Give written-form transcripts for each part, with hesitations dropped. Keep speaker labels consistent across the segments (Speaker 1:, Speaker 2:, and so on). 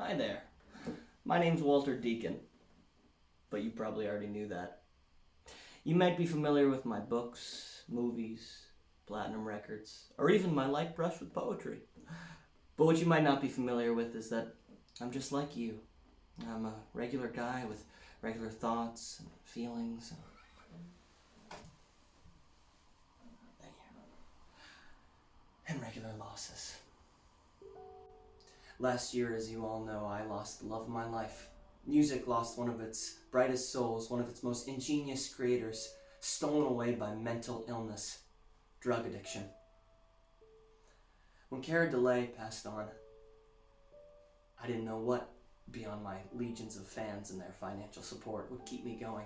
Speaker 1: Hi there. My name's Walter Deacon, but you probably already knew that. You might be familiar with my books, movies, platinum records, or even my light brush with poetry. But what you might not be familiar with is that I'm just like you. I'm a regular guy with regular thoughts and feelings and regular losses. Last year, as you all know, I lost the love of my life. Music lost one of its brightest souls, one of its most ingenious creators, stolen away by mental illness, drug addiction. When Cara DeLay passed on, I didn't know what, beyond my legions of fans and their financial support, would keep me going.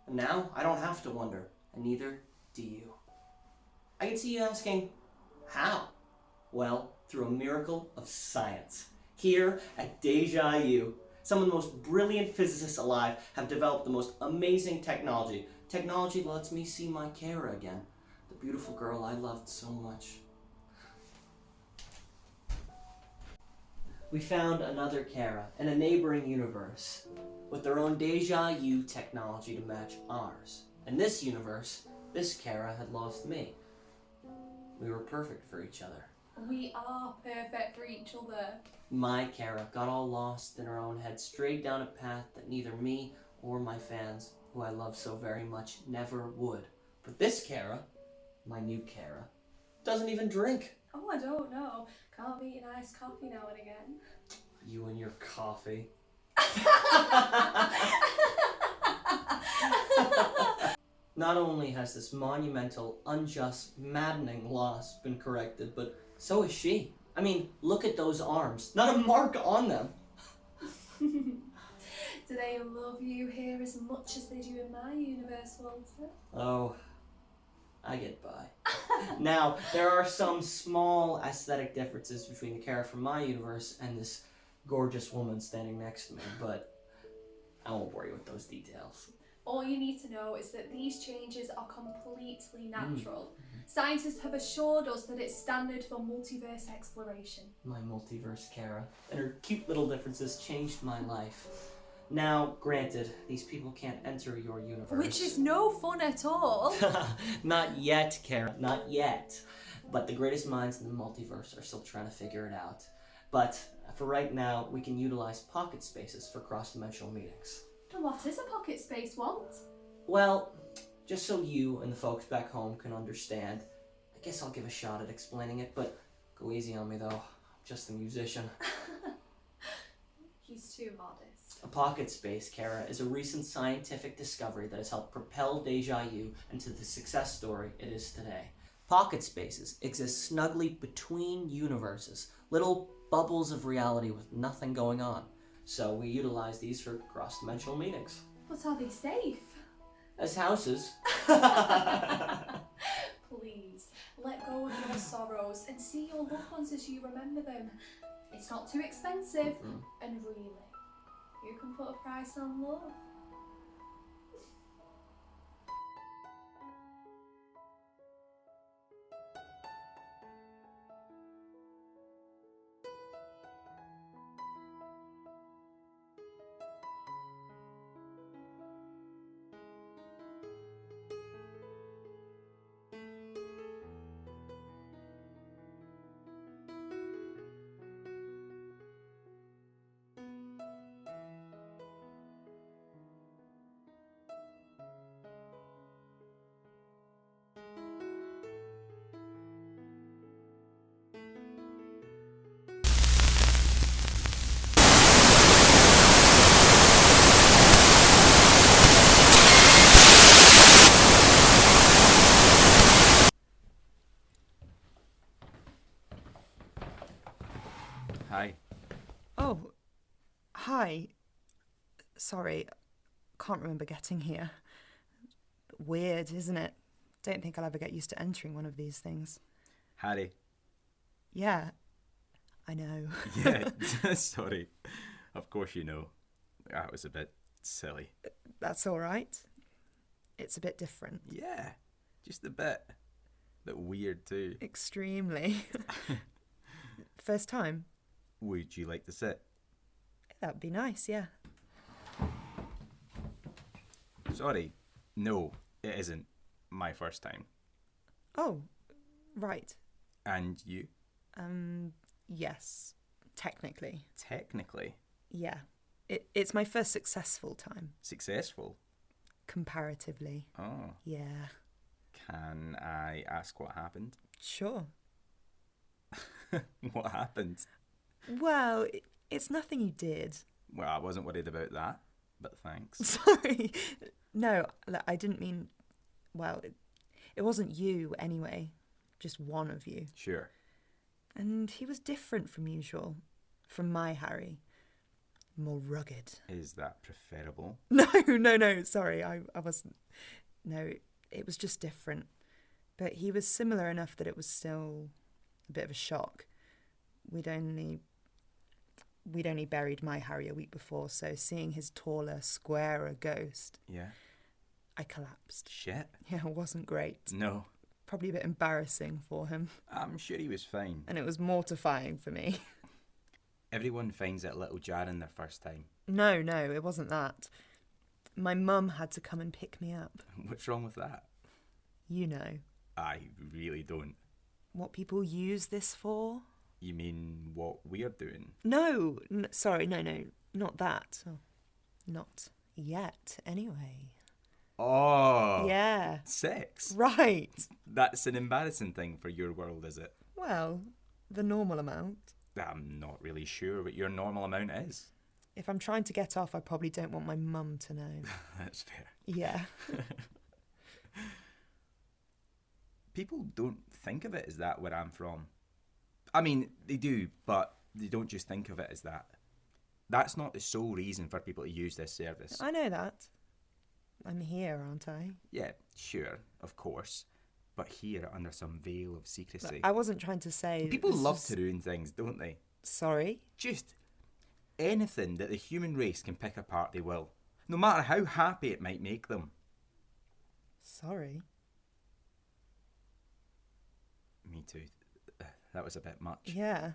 Speaker 1: And now, I don't have to wonder, and neither do you. I can see you asking, how? Well, through a miracle of science. Here at Deja You, some of the most brilliant physicists alive have developed the most amazing technology. Technology that lets me see my Cara again, the beautiful girl I loved so much. We found another Cara in a neighboring universe with their own Deja You technology to match ours. In this universe, this Cara had lost me. We were perfect for each other.
Speaker 2: We are perfect for each other.
Speaker 1: My Cara got all lost in her own head, strayed down a path that neither me or my fans, who I love so very much, never would. But this Cara, my new Cara, doesn't even drink.
Speaker 2: Oh, I don't know. Can't beat an iced coffee now and again.
Speaker 1: You and your coffee. Not only has this monumental, unjust, maddening loss been corrected, but so is she. I mean, look at those arms. Not a mark on them.
Speaker 2: Do they love you here as much as they do in my universe, Walter?
Speaker 1: Oh, I get by. Now, there are some small aesthetic differences between the Cara from my universe and this gorgeous woman standing next to me, but I won't bore you with those details.
Speaker 2: All you need to know is that these changes are completely natural. Scientists have assured us that it's standard for multiverse exploration.
Speaker 1: My multiverse Cara and her cute little differences changed my life. Now, granted, these people can't enter your universe.
Speaker 2: Which is no fun at all.
Speaker 1: Not yet, Cara, not yet. But the greatest minds in the multiverse are still trying to figure it out. But for right now, we can utilize pocket spaces for cross-dimensional meetings.
Speaker 2: What is a pocket space, Walt?
Speaker 1: Well, just so you and the folks back home can understand, I guess I'll give a shot at explaining it, but go easy on me though. I'm just a musician.
Speaker 2: He's too modest.
Speaker 1: A pocket space, Cara, is a recent scientific discovery that has helped propel Deja You into the success story it is today. Pocket spaces exist snugly between universes, little bubbles of reality with nothing going on. So we utilize these for cross-dimensional meetings.
Speaker 2: But are they safe?
Speaker 1: As houses.
Speaker 2: Please, let go of your sorrows and see your loved ones as you remember them. It's not too expensive, and really, you can put a price on love.
Speaker 3: Hi.
Speaker 4: Oh, hi. Sorry, can't remember getting here. Weird, isn't it? Don't think I'll ever get used to entering one of these things.
Speaker 3: Harry.
Speaker 4: Yeah, I know.
Speaker 3: Yeah, sorry. Of course you know. That was a bit silly.
Speaker 4: That's all right. It's a bit different.
Speaker 3: Yeah, just a bit. Bit weird too.
Speaker 4: Extremely. First time?
Speaker 3: Would you like to sit?
Speaker 4: That'd be nice, yeah.
Speaker 3: Sorry, no, it isn't my first time.
Speaker 4: Oh, right.
Speaker 3: And you?
Speaker 4: Yes. Technically.
Speaker 3: Technically.
Speaker 4: Yeah. It's my first successful time.
Speaker 3: Successful?
Speaker 4: Comparatively.
Speaker 3: Oh.
Speaker 4: Yeah.
Speaker 3: Can I ask what happened?
Speaker 4: Sure.
Speaker 3: What happened?
Speaker 4: Well, it's nothing you did.
Speaker 3: Well, I wasn't worried about that, but thanks.
Speaker 4: Sorry. No, I didn't mean... Well, it wasn't you anyway. Just one of you.
Speaker 3: Sure.
Speaker 4: And he was different from usual. From my Harry. More rugged.
Speaker 3: Is that preferable?
Speaker 4: No, sorry, I wasn't. No, it was just different. But he was similar enough that it was still a bit of a shock. We'd only buried my Harry a week before, so seeing his taller, squarer ghost,
Speaker 3: Yeah.
Speaker 4: I collapsed.
Speaker 3: Shit.
Speaker 4: Yeah, it wasn't great.
Speaker 3: No.
Speaker 4: Probably a bit embarrassing for him.
Speaker 3: I'm sure he was fine.
Speaker 4: And it was mortifying for me.
Speaker 3: Everyone finds it a little jarring their first time.
Speaker 4: No, it wasn't that. My mum had to come and pick me up.
Speaker 3: What's wrong with that?
Speaker 4: You know.
Speaker 3: I really don't.
Speaker 4: What people use this for?
Speaker 3: You mean what we're doing?
Speaker 4: No, sorry, no, not that. Oh, not yet, anyway.
Speaker 3: Oh.
Speaker 4: Yeah.
Speaker 3: Sex.
Speaker 4: Right.
Speaker 3: That's an embarrassing thing for your world, is it?
Speaker 4: Well, the normal amount.
Speaker 3: I'm not really sure what your normal amount is.
Speaker 4: If I'm trying to get off, I probably don't want my mum to know.
Speaker 3: That's fair.
Speaker 4: Yeah.
Speaker 3: People don't think of it as that where I'm from. I mean, they do, but they don't just think of it as that. That's not the sole reason for people to use this service.
Speaker 4: I know that. I'm here, aren't I?
Speaker 3: Yeah, sure, of course. But here, under some veil of secrecy.
Speaker 4: I wasn't trying to say...
Speaker 3: People love to ruin things, don't they?
Speaker 4: Sorry?
Speaker 3: Just anything that the human race can pick apart, they will. No matter how happy it might make them.
Speaker 4: Sorry?
Speaker 3: Me too. That was a bit much.
Speaker 4: Yeah.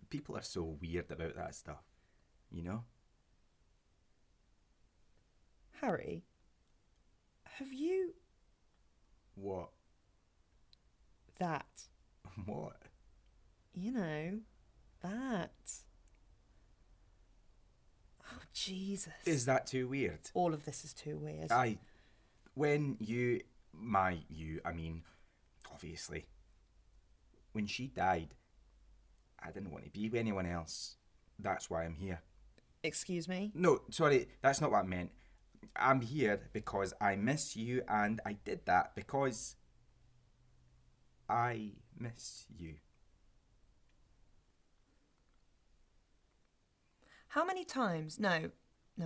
Speaker 3: People are so weird about that stuff, you know?
Speaker 4: Harry, have you...
Speaker 3: What?
Speaker 4: That.
Speaker 3: What?
Speaker 4: You know, that. Oh, Jesus.
Speaker 3: Is that too weird?
Speaker 4: All of this is too weird.
Speaker 3: I mean, obviously. When she died, I didn't want to be with anyone else. That's why I'm here.
Speaker 4: Excuse me?
Speaker 3: No, sorry, that's not what I meant. I'm here because I miss you, and I did that because I miss you.
Speaker 4: How many times? No,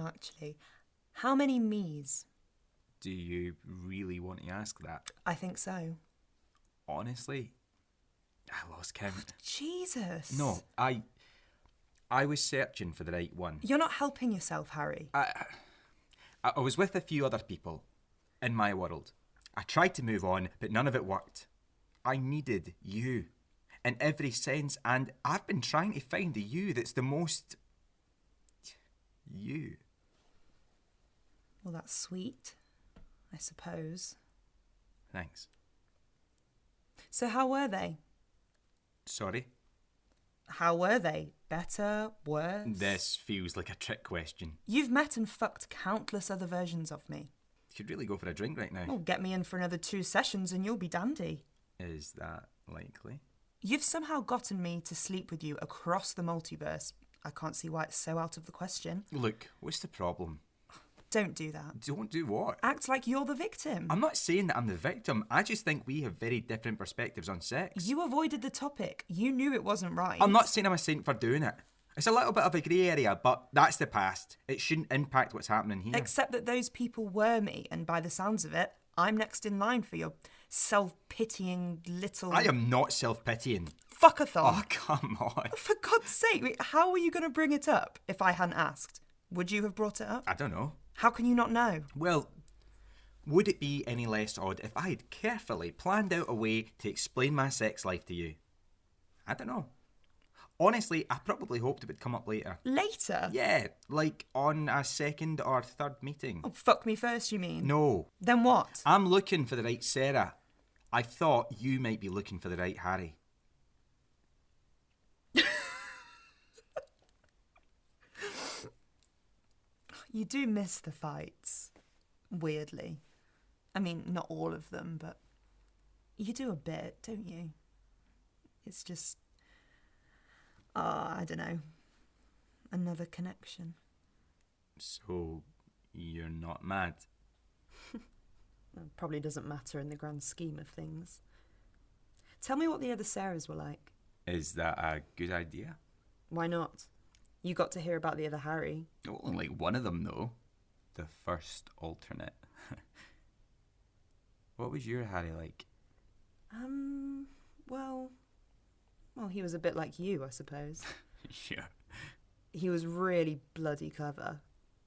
Speaker 4: actually. How many me's?
Speaker 3: Do you really want to ask that?
Speaker 4: I think so.
Speaker 3: Honestly, I lost count.
Speaker 4: Jesus.
Speaker 3: No, I was searching for the right one.
Speaker 4: You're not helping yourself, Harry.
Speaker 3: I was with a few other people in my world. I tried to move on, but none of it worked. I needed you in every sense, and I've been trying to find the you that's the most you.
Speaker 4: Well, that's sweet, I suppose.
Speaker 3: Thanks.
Speaker 4: So how were they?
Speaker 3: Sorry?
Speaker 4: How were they? Better? Worse?
Speaker 3: This feels like a trick question.
Speaker 4: You've met and fucked countless other versions of me.
Speaker 3: You should really go for a drink right now.
Speaker 4: Well, get me in for another 2 sessions and you'll be dandy.
Speaker 3: Is that likely?
Speaker 4: You've somehow gotten me to sleep with you across the multiverse. I can't see why it's so out of the question.
Speaker 3: Look, what's the problem?
Speaker 4: Don't do that.
Speaker 3: Don't do what?
Speaker 4: Act like you're the victim.
Speaker 3: I'm not saying that I'm the victim. I just think we have very different perspectives on sex.
Speaker 4: You avoided the topic. You knew it wasn't right.
Speaker 3: I'm not saying I'm a saint for doing it. It's a little bit of a grey area, but that's the past. It shouldn't impact what's happening here.
Speaker 4: Except that those people were me, and by the sounds of it, I'm next in line for your self-pitying little...
Speaker 3: I am not self-pitying.
Speaker 4: Fuck-a-thon.
Speaker 3: Oh, come on.
Speaker 4: For God's sake, wait, how were you going to bring it up if I hadn't asked? Would you have brought it up?
Speaker 3: I don't know.
Speaker 4: How can you not know?
Speaker 3: Well, would it be any less odd if I had carefully planned out a way to explain my sex life to you? I don't know. Honestly, I probably hoped it would come up later.
Speaker 4: Later?
Speaker 3: Yeah, like on a second or third meeting.
Speaker 4: Oh, fuck me first, you mean?
Speaker 3: No,
Speaker 4: Then what?
Speaker 3: I'm looking for the right Sarah. I thought you might be looking for the right Harry.
Speaker 4: You do miss the fights. Weirdly. I mean, not all of them, but you do a bit, don't you? It's just... I don't know. Another connection.
Speaker 3: So, you're not mad?
Speaker 4: It probably doesn't matter in the grand scheme of things. Tell me what the other Sarahs were like.
Speaker 3: Is that a good idea?
Speaker 4: Why not? You got to hear about the other Harry.
Speaker 3: Oh, only one of them, though. The first alternate. What was your Harry like?
Speaker 4: Well, he was a bit like you, I suppose.
Speaker 3: Sure.
Speaker 4: He was really bloody clever.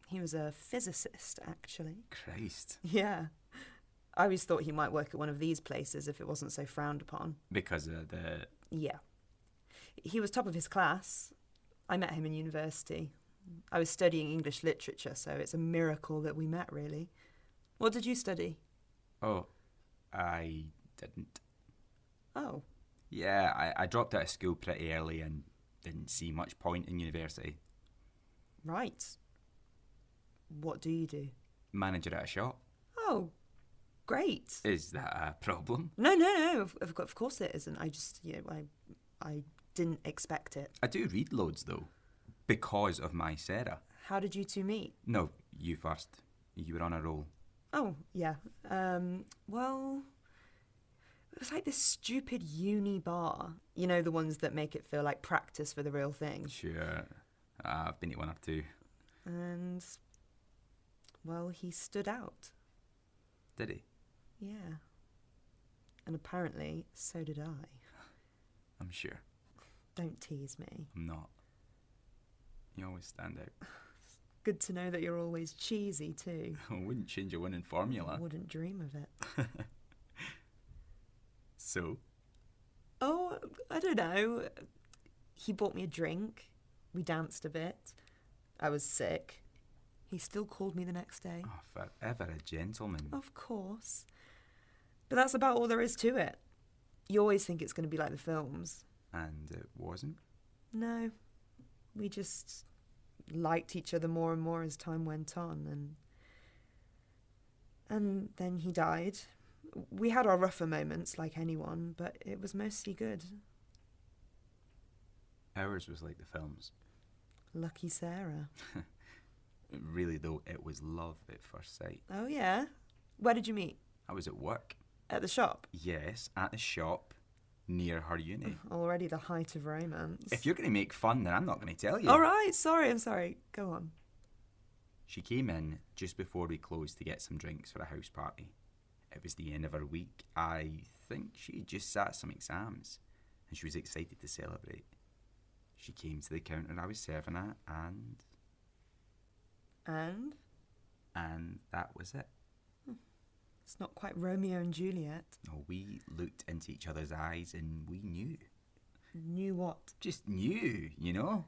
Speaker 4: He was a physicist, actually.
Speaker 3: Christ.
Speaker 4: Yeah. I always thought he might work at one of these places if it wasn't so frowned upon.
Speaker 3: Because of the...
Speaker 4: Yeah. He was top of his class. I met him in university. I was studying English literature, so it's a miracle that we met, really. What did you study?
Speaker 3: Oh, I didn't.
Speaker 4: Oh.
Speaker 3: Yeah, I dropped out of school pretty early and didn't see much point in university.
Speaker 4: Right. What do you do?
Speaker 3: Manager at a shop.
Speaker 4: Oh, great.
Speaker 3: Is that a problem?
Speaker 4: No. Of course it isn't. I just, I didn't expect it.
Speaker 3: I do read loads, though, because of my Sarah.
Speaker 4: How did you two meet?
Speaker 3: No, you first. You were on a roll.
Speaker 4: Oh, yeah. Well, it was like this stupid uni bar. You know, the ones that make it feel like practice for the real thing.
Speaker 3: Sure. I've been to one or two.
Speaker 4: And, well, he stood out.
Speaker 3: Did he?
Speaker 4: Yeah. And apparently, so did I.
Speaker 3: I'm sure.
Speaker 4: Don't tease me.
Speaker 3: I'm not. You always stand out.
Speaker 4: Good to know that you're always cheesy, too.
Speaker 3: I wouldn't change a winning formula.
Speaker 4: Wouldn't dream of it.
Speaker 3: So?
Speaker 4: Oh, I don't know. He bought me a drink. We danced a bit. I was sick. He still called me the next day.
Speaker 3: Oh, forever a gentleman.
Speaker 4: Of course. But that's about all there is to it. You always think it's going to be like the films.
Speaker 3: And it wasn't?
Speaker 4: No. We just liked each other more and more as time went on, and then he died. We had our rougher moments like anyone, but it was mostly good.
Speaker 3: Ours was like the films.
Speaker 4: Lucky Sarah.
Speaker 3: Really, though, it was love at first sight.
Speaker 4: Oh yeah? Where did you meet?
Speaker 3: I was at work.
Speaker 4: At the shop?
Speaker 3: Yes, at the shop near her uni.
Speaker 4: Already the height of romance.
Speaker 3: If you're going to make fun, then I'm not going to tell you.
Speaker 4: All right, I'm sorry. Go on.
Speaker 3: She came in just before we closed to get some drinks for a house party. It was the end of her week. I think she had just sat some exams, and she was excited to celebrate. She came to the counter I was serving at, and that was it.
Speaker 4: It's not quite Romeo and Juliet.
Speaker 3: Oh, we looked into each other's eyes and we knew.
Speaker 4: Knew what?
Speaker 3: Just knew, you know?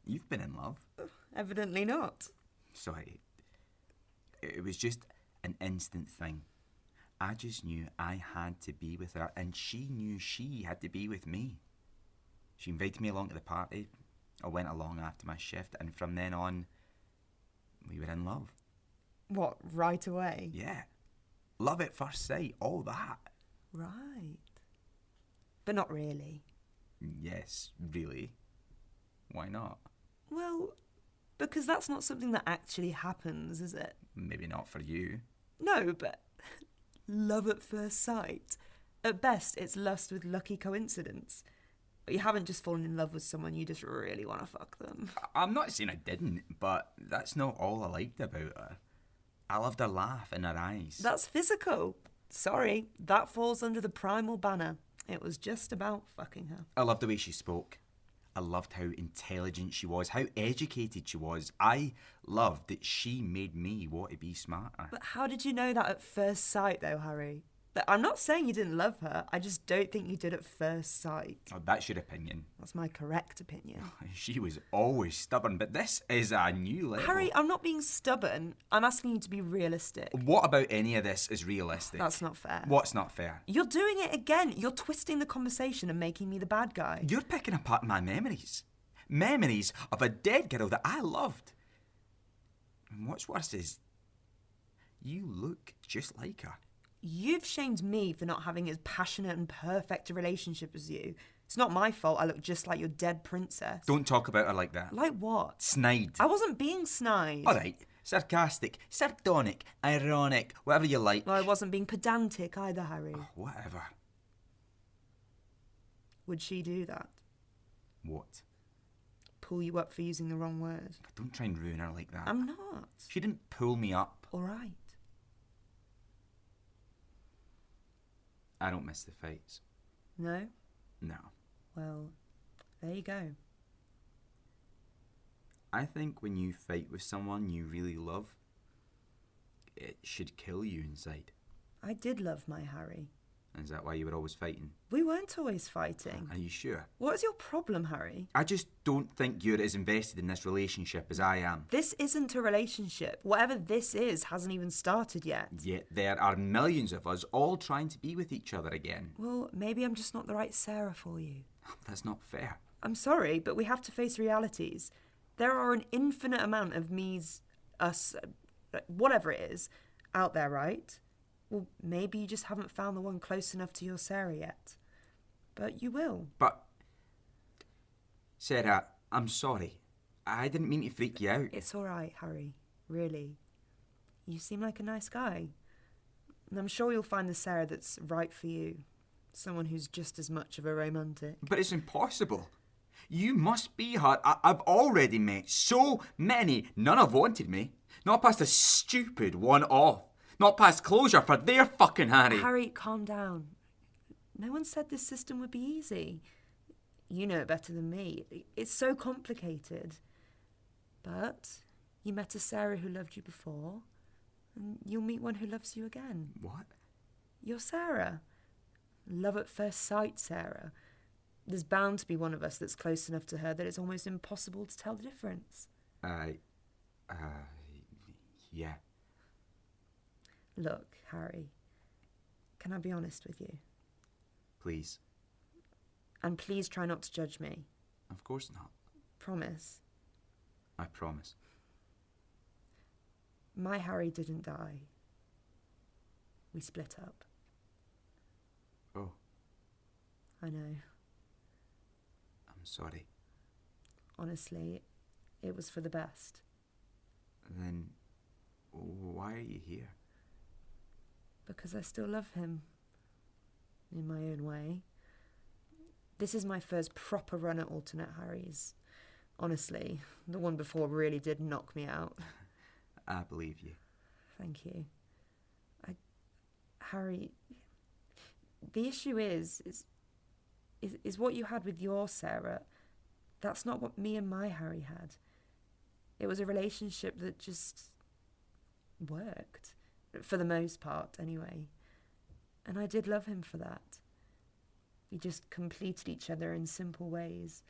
Speaker 3: You've been in love.
Speaker 4: Evidently not.
Speaker 3: Sorry. It was just an instant thing. I just knew I had to be with her, and she knew she had to be with me. She invited me along to the party. I went along after my shift, and from then on, we were in love.
Speaker 4: What, right away?
Speaker 3: Yeah. Love at first sight, all that.
Speaker 4: Right. But not really.
Speaker 3: Yes, really. Why not?
Speaker 4: Well, because that's not something that actually happens, is it?
Speaker 3: Maybe not for you.
Speaker 4: No, but love at first sight. At best, it's lust with lucky coincidence. But you haven't just fallen in love with someone, you just really want to fuck them.
Speaker 3: I'm not saying I didn't, but that's not all I liked about her. I loved her laugh and her eyes.
Speaker 4: That's physical. Sorry, that falls under the primal banner. It was just about fucking her.
Speaker 3: I loved the way she spoke. I loved how intelligent she was, how educated she was. I loved that she made me want to be smarter.
Speaker 4: But how did you know that at first sight, though, Harry? But I'm not saying you didn't love her. I just don't think you did at first sight.
Speaker 3: Oh, that's your opinion.
Speaker 4: That's my correct opinion.
Speaker 3: She was always stubborn, but this is a new level.
Speaker 4: Harry, I'm not being stubborn. I'm asking you to be realistic.
Speaker 3: What about any of this is realistic?
Speaker 4: That's not fair.
Speaker 3: What's not fair?
Speaker 4: You're doing it again. You're twisting the conversation and making me the bad guy.
Speaker 3: You're picking apart my memories. Memories of a dead girl that I loved. And what's worse is, you look just like her.
Speaker 4: You've shamed me for not having as passionate and perfect a relationship as you. It's not my fault I look just like your dead princess.
Speaker 3: Don't talk about her like that.
Speaker 4: Like what?
Speaker 3: Snide.
Speaker 4: I wasn't being snide.
Speaker 3: All right. Sarcastic, sardonic, ironic, whatever you like.
Speaker 4: Well, I wasn't being pedantic either, Harry.
Speaker 3: Oh, whatever.
Speaker 4: Would she do that?
Speaker 3: What?
Speaker 4: Pull you up for using the wrong word?
Speaker 3: Don't try and ruin her like that.
Speaker 4: I'm not.
Speaker 3: She didn't pull me up.
Speaker 4: All right.
Speaker 3: I don't miss the fights.
Speaker 4: No?
Speaker 3: No.
Speaker 4: Well, there you go.
Speaker 3: I think when you fight with someone you really love, it should kill you inside.
Speaker 4: I did love my Harry.
Speaker 3: Is that why you were always fighting?
Speaker 4: We weren't always fighting.
Speaker 3: Are you sure?
Speaker 4: What is your problem, Harry?
Speaker 3: I just don't think you're as invested in this relationship as I am.
Speaker 4: This isn't a relationship. Whatever this is hasn't even started yet.
Speaker 3: Yet there are millions of us all trying to be with each other again.
Speaker 4: Well, maybe I'm just not the right Sarah for you.
Speaker 3: That's not fair.
Speaker 4: I'm sorry, but we have to face realities. There are an infinite amount of me's, us, whatever it is, out there, right? Well, maybe you just haven't found the one close enough to your Sarah yet. But you will.
Speaker 3: But, Sarah, I'm sorry. I didn't mean to freak you out.
Speaker 4: It's all right, Harry. Really. You seem like a nice guy. And I'm sure you'll find the Sarah that's right for you. Someone who's just as much of a romantic.
Speaker 3: But it's impossible. You must be her. I've already met so many. None have wanted me. Not past a stupid one-off. Not past closure for their fucking Harry.
Speaker 4: Harry, calm down. No one said this system would be easy. You know it better than me. It's so complicated. But you met a Sarah who loved you before, and you'll meet one who loves you again.
Speaker 3: What?
Speaker 4: You're Sarah. Love at first sight, Sarah. There's bound to be one of us that's close enough to her that it's almost impossible to tell the difference.
Speaker 3: Yeah.
Speaker 4: Look, Harry, can I be honest with you?
Speaker 3: Please.
Speaker 4: And please try not to judge me.
Speaker 3: Of course not.
Speaker 4: Promise.
Speaker 3: I promise.
Speaker 4: My Harry didn't die. We split up.
Speaker 3: Oh,
Speaker 4: I know.
Speaker 3: I'm sorry.
Speaker 4: Honestly, it was for the best.
Speaker 3: Then, why are you here?
Speaker 4: Because I still love him. In my own way. This is my first proper run at alternate Harrys. Honestly, the one before really did knock me out.
Speaker 3: I believe you.
Speaker 4: Thank you. Harry, the issue is what you had with your Sarah. That's not what me and my Harry had. It was a relationship that just worked. For the most part, anyway. And I did love him for that. We just completed each other in simple ways.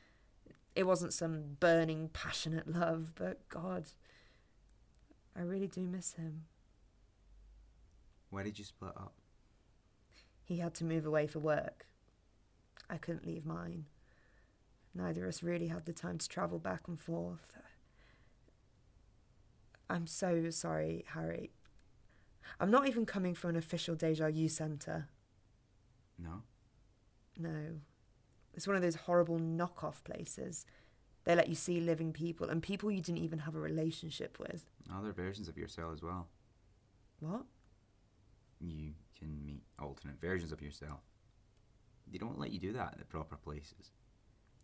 Speaker 4: It wasn't some burning, passionate love, but God, I really do miss him.
Speaker 3: Why did you split up?
Speaker 4: He had to move away for work. I couldn't leave mine. Neither of us really had the time to travel back and forth. I'm so sorry, Harry. I'm not even coming from an official Deja You centre.
Speaker 3: No?
Speaker 4: No. It's one of those horrible knockoff places. They let you see living people, and people you didn't even have a relationship with.
Speaker 3: Other versions of yourself as well.
Speaker 4: What?
Speaker 3: You can meet alternate versions of yourself. They don't let you do that at the proper places.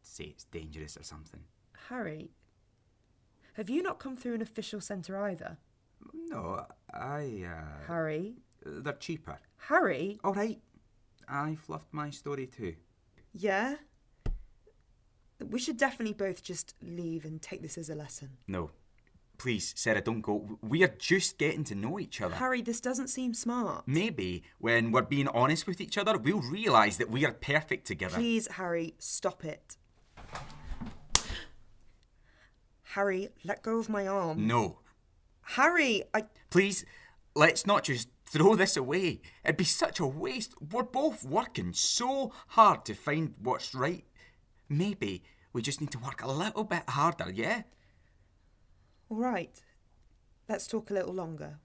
Speaker 3: Say it's dangerous or something.
Speaker 4: Harry, have you not come through an official centre either?
Speaker 3: No,
Speaker 4: Harry?
Speaker 3: They're cheaper.
Speaker 4: Harry?
Speaker 3: All right. I fluffed my story too.
Speaker 4: Yeah? We should definitely both just leave and take this as a lesson.
Speaker 3: No. Please, Sarah, don't go. We're just getting to know each other.
Speaker 4: Harry, this doesn't seem smart.
Speaker 3: Maybe when we're being honest with each other, we'll realise that we are perfect together.
Speaker 4: Please, Harry, stop it. Harry, let go of my arm.
Speaker 3: No.
Speaker 4: Harry,
Speaker 3: Please, let's not just throw this away. It'd be such a waste. We're both working so hard to find what's right. Maybe we just need to work a little bit harder, yeah?
Speaker 4: All right. Let's talk a little longer.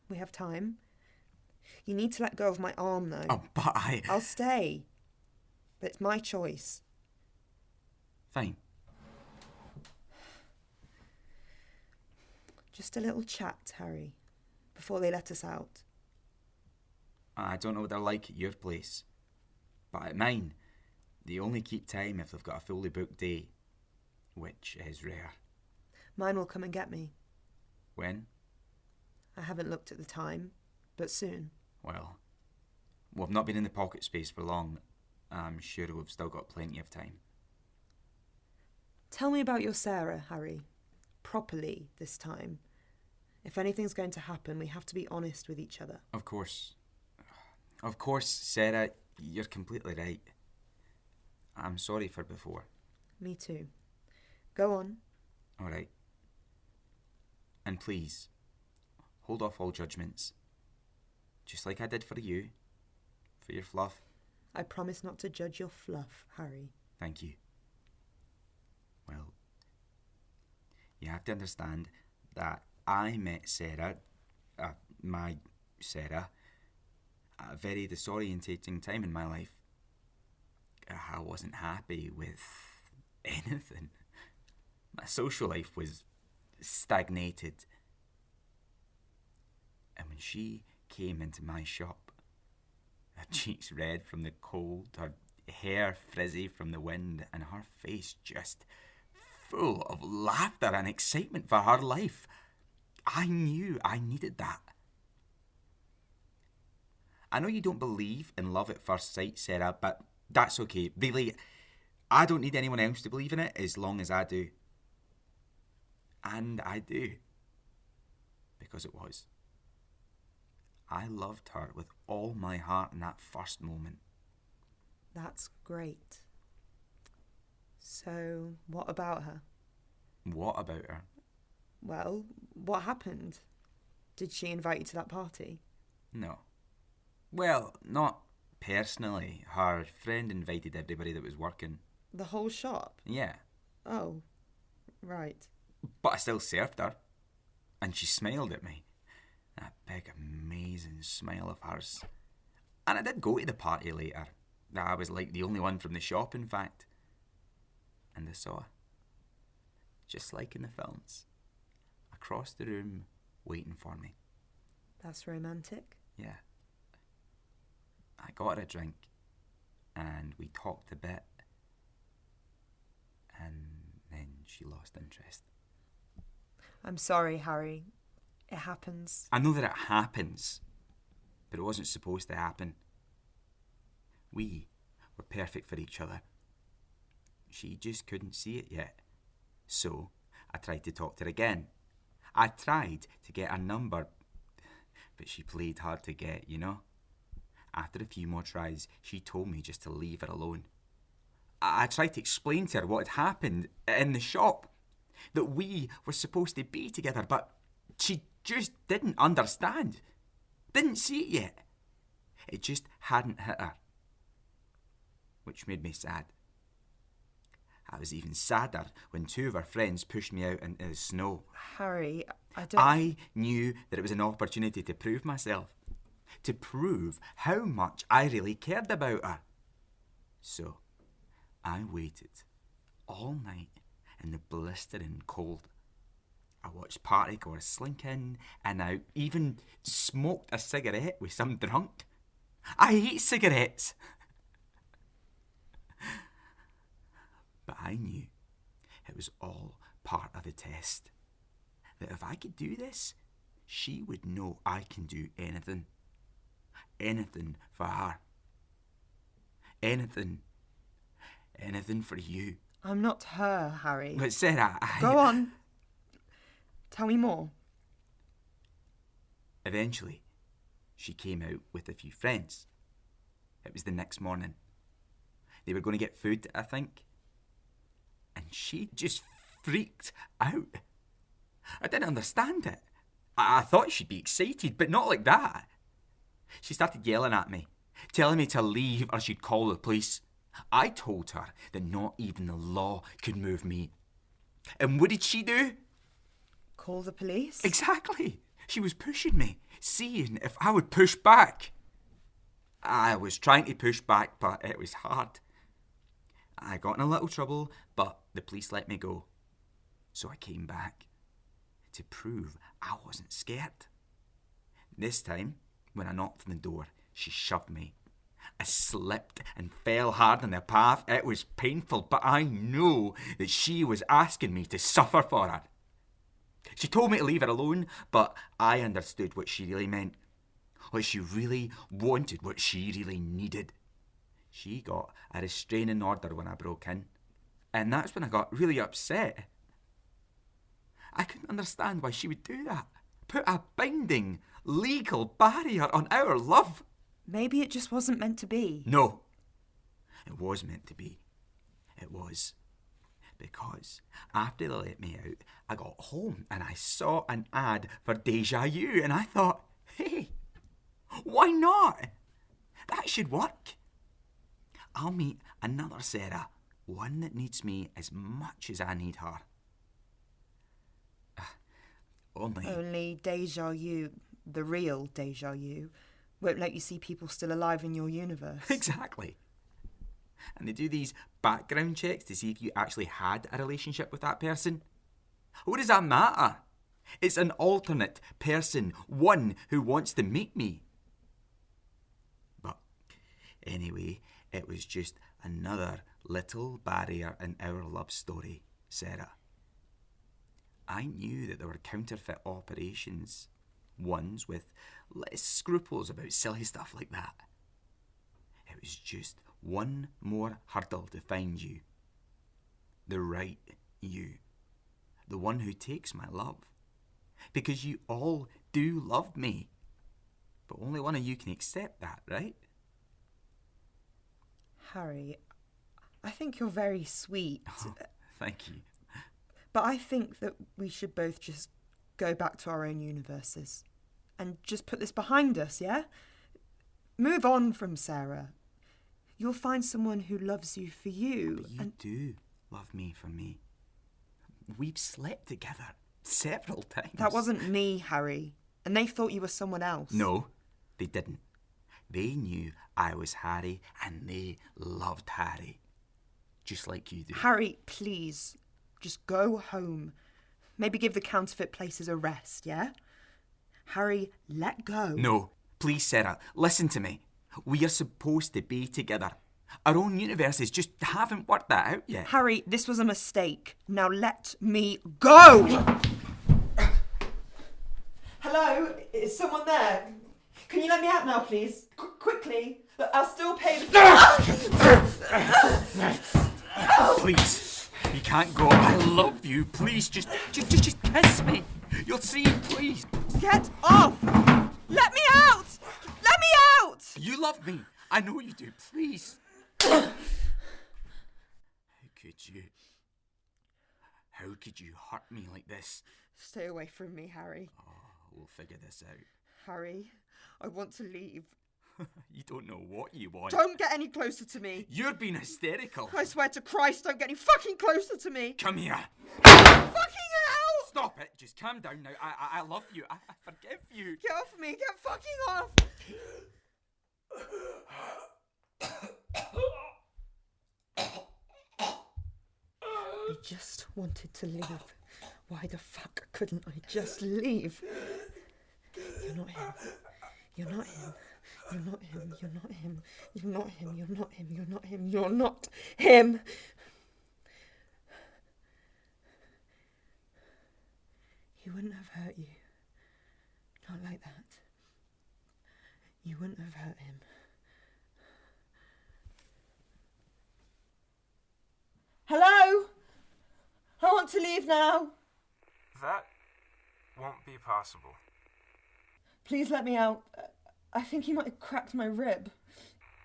Speaker 4: We have time. You need to let go of my arm, though.
Speaker 3: Oh, but
Speaker 4: I'll stay. But it's my choice.
Speaker 3: Fine.
Speaker 4: Just a little chat, Harry, before they let us out.
Speaker 3: I don't know what they're like at your place, but at mine, they only keep time if they've got a fully booked day, which is rare.
Speaker 4: Mine will come and get me.
Speaker 3: When?
Speaker 4: I haven't looked at the time, but soon.
Speaker 3: Well, we've not been in the pocket space for long. I'm sure we've still got plenty of time.
Speaker 4: Tell me about your Sarah, Harry. Properly this time. If anything's going to happen, we have to be honest with each other.
Speaker 3: Of course. Of course, Sarah, you're completely right. I'm sorry for before.
Speaker 4: Me too. Go on.
Speaker 3: All right. And please, hold off all judgments. Just like I did for you. For your fluff.
Speaker 4: I promise not to judge your fluff, Harry.
Speaker 3: Thank you. Well, you have to understand that I met Sarah, my Sarah, at a very disorientating time in my life. I wasn't happy with anything. My social life was stagnated. And when she came into my shop, her cheeks red from the cold, her hair frizzy from the wind, and her face just full of laughter and excitement for her life, I knew I needed that. I know you don't believe in love at first sight, Sarah, but that's okay. Really, I don't need anyone else to believe in it as long as I do. And I do. Because it was. I loved her with all my heart in that first moment.
Speaker 4: That's great. So, what about her?
Speaker 3: What about her?
Speaker 4: Well, what happened? Did she invite you to that party?
Speaker 3: No. Well, not personally. Her friend invited everybody that was working.
Speaker 4: The whole shop?
Speaker 3: Yeah.
Speaker 4: Oh, right.
Speaker 3: But I still served her. And she smiled at me. That big, amazing smile of hers. And I did go to the party later. I was like the only one from the shop, in fact. And I saw her. Just like in the films. Across the room, waiting for me.
Speaker 4: That's romantic.
Speaker 3: Yeah. I got her a drink. And we talked a bit. And then she lost interest.
Speaker 4: I'm sorry, Harry. It happens.
Speaker 3: I know that it happens, but it wasn't supposed to happen. We were perfect for each other. She just couldn't see it yet. So I tried to talk to her again. I tried to get her number, but she played hard to get, you know? After a few more tries, she told me just to leave her alone. I tried to explain to her what had happened in the shop, that we were supposed to be together, but she just didn't understand. Didn't see it yet. It just hadn't hit her. Which made me sad. I was even sadder when two of her friends pushed me out into the snow.
Speaker 4: Harry,
Speaker 3: I knew that it was an opportunity to prove myself. To prove how much I really cared about her. So, I waited all night in the blistering cold. I watched partygoers slink in and out, even smoked a cigarette with some drunk. I hate cigarettes. But I knew it was all part of the test. That if I could do this, she would know I can do anything. Anything for her. Anything. Anything for you.
Speaker 4: I'm not her, Harry.
Speaker 3: But Sarah,
Speaker 4: Go on. Tell me more.
Speaker 3: Eventually, she came out with a few friends. It was the next morning. They were going to get food, I think. And she just freaked out. I didn't understand it. I thought she'd be excited, but not like that. She started yelling at me, telling me to leave or she'd call the police. I told her that not even the law could move me. And what did she do?
Speaker 4: Call the police?
Speaker 3: Exactly. She was pushing me, seeing if I would push back. I was trying to push back, but it was hard. I got in a little trouble, but the police let me go. So I came back to prove I wasn't scared. This time, when I knocked on the door, she shoved me. I slipped and fell hard on the path. It was painful, but I knew that she was asking me to suffer for her. She told me to leave her alone, but I understood what she really meant. What she really wanted, what she really needed. She got a restraining order when I broke in. And that's when I got really upset. I couldn't understand why she would do that. Put a binding, legal barrier on our love.
Speaker 4: Maybe it just wasn't meant to be.
Speaker 3: No, it was meant to be. It was. Because after they let me out, I got home and I saw an ad for Deja You and I thought, hey, why not? That should work. I'll meet another Sarah, one that needs me as much as I need her.
Speaker 4: Only Deja You, the real Deja You, won't let you see people still alive in your universe.
Speaker 3: Exactly. And they do these background checks to see if you actually had a relationship with that person. What does that matter? It's an alternate person, one who wants to meet me. But anyway, it was just another little barrier in our love story, Sarah. I knew that there were counterfeit operations, ones with less scruples about silly stuff like that. It was just one more hurdle to find you. The right you. The one who takes my love. Because you all do love me. But only one of you can accept that, right?
Speaker 4: Harry, I think you're very sweet.
Speaker 3: Oh, thank you.
Speaker 4: But I think that we should both just go back to our own universes. And just put this behind us, yeah? Move on from Sarah. You'll find someone who loves you for you.
Speaker 3: But you do love me for me. We've slept together several times.
Speaker 4: That wasn't me, Harry. And they thought you were someone else.
Speaker 3: No, they didn't. They knew I was Harry and they loved Harry. Just like you do.
Speaker 4: Harry, please. Just go home. Maybe give the counterfeit places a rest, yeah? Harry, let go.
Speaker 3: No, please, Sarah, listen to me. We are supposed to be together. Our own universes just haven't worked that out yet.
Speaker 4: Harry, this was a mistake. Now let me go! Hello? Is someone there? Can you let me out now, please? Quickly. I'll still pay the...
Speaker 3: Please, you can't go. I love you. Please, just kiss me. You'll see, please.
Speaker 4: Get off! Let me out! Let me out!
Speaker 3: You love me. I know you do. Please. How could you? How could you hurt me like this?
Speaker 4: Stay away from me, Harry.
Speaker 3: Oh, we'll figure this out.
Speaker 4: Harry, I want to leave.
Speaker 3: You don't know what you want.
Speaker 4: Don't get any closer to me.
Speaker 3: You're being hysterical.
Speaker 4: I swear to Christ, don't get any fucking closer to me.
Speaker 3: Come here.
Speaker 4: Fucking hell!
Speaker 3: Stop it. Just calm down now. I love you. I forgive you.
Speaker 4: Get off me. Get fucking off. I just wanted to leave. Why the fuck couldn't I just leave? You're not him. You're not him. You're not him. You're not him. You're not him. You're not him. You're not him. You're not him. He wouldn't have hurt you. Not like that. You wouldn't have hurt him. Hello? I want to leave now.
Speaker 5: won't be possible.
Speaker 4: Please let me out. I think he might have cracked my rib.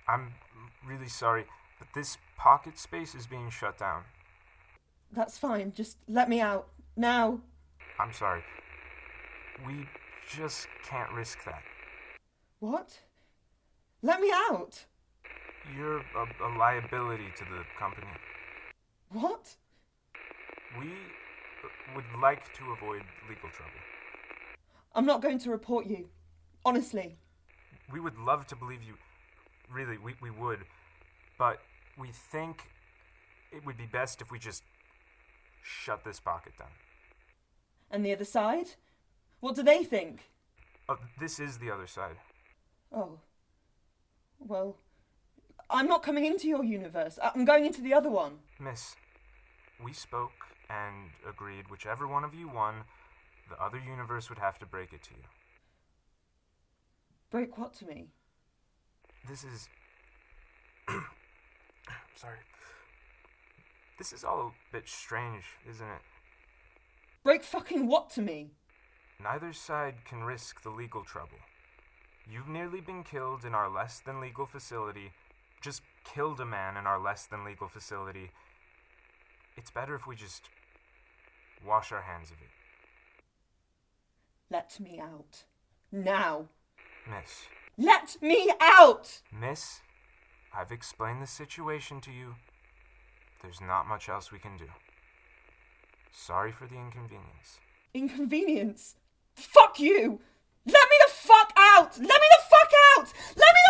Speaker 5: I'm really sorry, but this pocket space is being shut down.
Speaker 4: That's fine. Just let me out. Now.
Speaker 5: I'm sorry. We just can't risk that.
Speaker 4: What? Let me out.
Speaker 5: You're a liability to the company.
Speaker 4: What?
Speaker 5: We would like to avoid legal trouble.
Speaker 4: I'm not going to report you. Honestly.
Speaker 5: We would love to believe you. Really, we would. But we think it would be best if we just shut this pocket down.
Speaker 4: And the other side? What do they think?
Speaker 5: This is the other side.
Speaker 4: Oh. Well, I'm not coming into your universe. I'm going into the other one.
Speaker 5: Miss, we spoke and agreed whichever one of you won, the other universe would have to break it to you.
Speaker 4: Break what to me?
Speaker 5: This is... Sorry. This is all a bit strange, isn't it?
Speaker 4: Break fucking what to me?
Speaker 5: Neither side can risk the legal trouble. You've nearly been killed in our less-than-legal facility. Just killed a man in our less-than-legal facility. It's better if we just wash our hands of it.
Speaker 4: Let me out. Now.
Speaker 5: Miss.
Speaker 4: Let me out!
Speaker 5: Miss, I've explained the situation to you. There's not much else we can do. Sorry for the inconvenience.
Speaker 4: Inconvenience? Fuck you! Let me the fuck out! Let me the fuck out! Let me